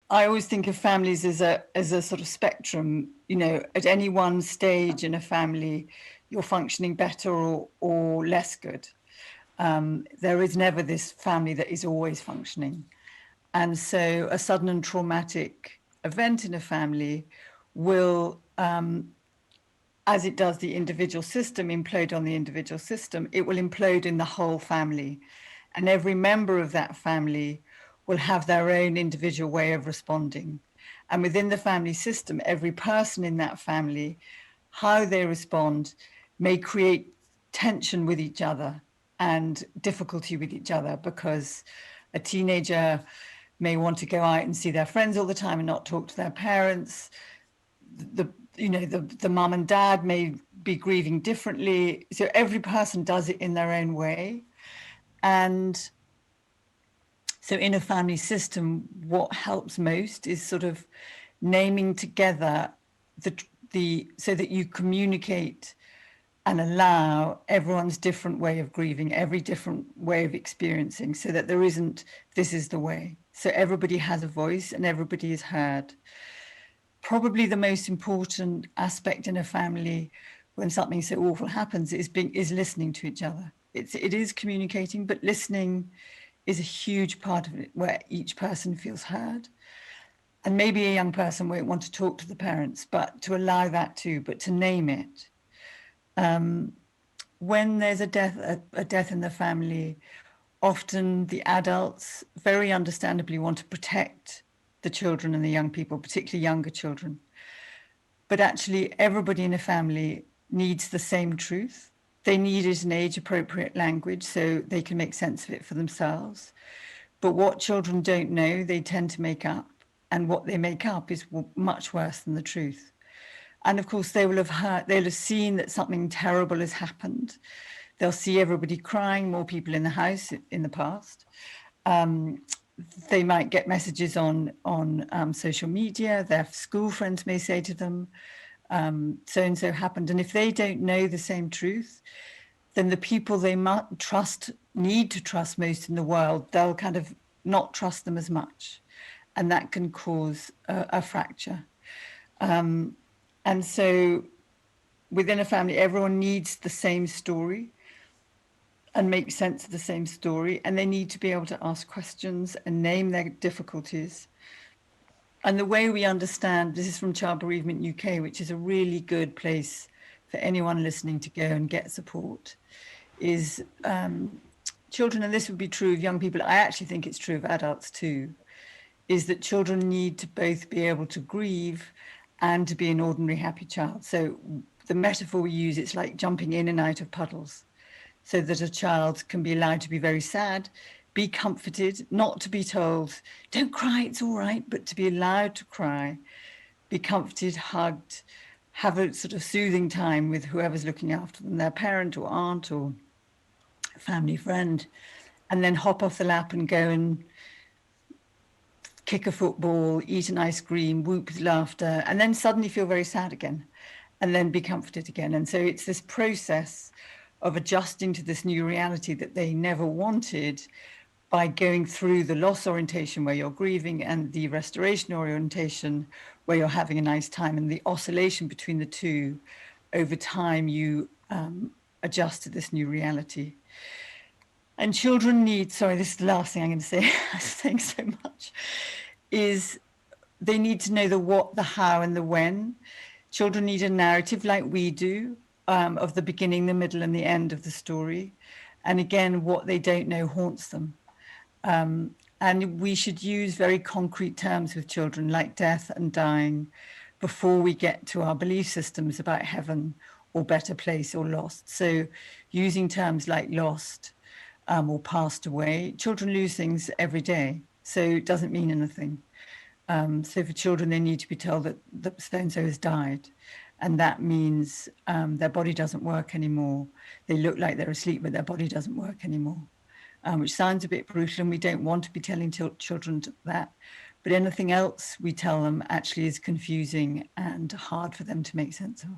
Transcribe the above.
I always think of families as a sort of spectrum. You know, at any one stage in a family, you're functioning better or less good. There is never this family that is always functioning. And so a sudden and traumatic event in a family will, as it does the individual system, implode on the individual system. It will implode in the whole family. And every member of that family will have their own individual way of responding. And within the family system, every person in that family, how they respond may create tension with each other and difficulty with each other, because a teenager may want to go out and see their friends all the time and not talk to their parents. The mum and dad may be grieving differently. So every person does it in their own way. And so in a family system, what helps most is sort of naming together the so that you communicate and allow everyone's different way of grieving, every different way of experiencing, so that there isn't, this is the way. So everybody has a voice and everybody is heard. Probably the most important aspect in a family when something so awful happens is listening to each other. It is communicating, but listening is a huge part of it, where each person feels heard. And maybe a young person won't want to talk to the parents, but to allow that too, but to name it. When there's a death in the family, often the adults very understandably want to protect the children and the young people, particularly younger children. But actually, everybody in a family needs the same truth. They need it in age-appropriate language so they can make sense of it for themselves. But what children don't know, they tend to make up. And what they make up is much worse than the truth. And of course, they'll have seen that something terrible has happened. They'll see everybody crying, more people in the house in the past. They might get messages on social media. Their school friends may say to them, so-and-so happened. And if they don't know the same truth, then the people they need to trust most in the world, they'll kind of not trust them as much. And that can cause a fracture. And so within a family, everyone needs the same story and make sense of the same story. And they need to be able to ask questions and name their difficulties. And the way we understand, this is from Child Bereavement UK, which is a really good place for anyone listening to go and get support, is children, and this would be true of young people, I actually think it's true of adults too, is that children need to both be able to grieve and to be an ordinary happy child. So the metaphor we use, it's like jumping in and out of puddles, so that a child can be allowed to be very sad, be comforted, not to be told, don't cry, it's all right, but to be allowed to cry, be comforted, hugged, have a sort of soothing time with whoever's looking after them, their parent or aunt or family friend, and then hop off the lap and go and kick a football, eat an ice cream, whoop with laughter, and then suddenly feel very sad again, and then be comforted again. And so it's this process of adjusting to this new reality that they never wanted by going through the loss orientation where you're grieving and the restoration orientation where you're having a nice time, and the oscillation between the two. Over time, you adjust to this new reality. And children need, sorry, this is the last thing I'm going to say, I'm saying so much, is they need to know the what, the how, and the when. Children need a narrative like we do, of the beginning, the middle, and the end of the story. And again, what they don't know haunts them. And we should use very concrete terms with children like death and dying before we get to our belief systems about heaven or better place or lost. So using terms like lost, or passed away. Children lose things every day, so it doesn't mean anything. So for children, they need to be told that so-and-so has died, and that means their body doesn't work anymore. They look like they're asleep, but their body doesn't work anymore, which sounds a bit brutal, and we don't want to be telling children that. But anything else we tell them actually is confusing and hard for them to make sense of.